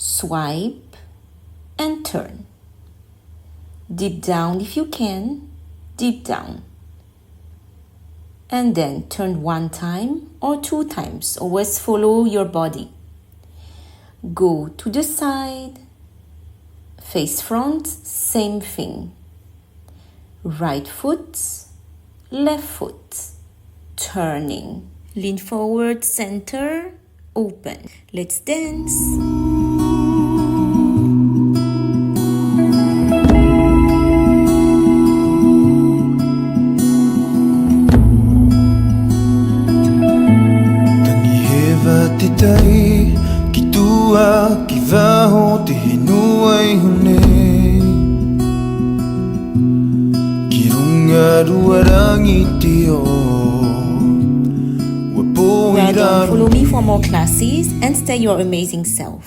swipe, and turn. Deep down if you can, deep down. And then turn 1 time or 2 times. Always follow your body. Go to the side, face front, same thing. Right foot, left foot, turning. Lean forward, center, open. Let's dance. Tay kitua kivaho te hinuai hune kirunga ruarangi tio. Well done. Follow me for more classes and stay your amazing self.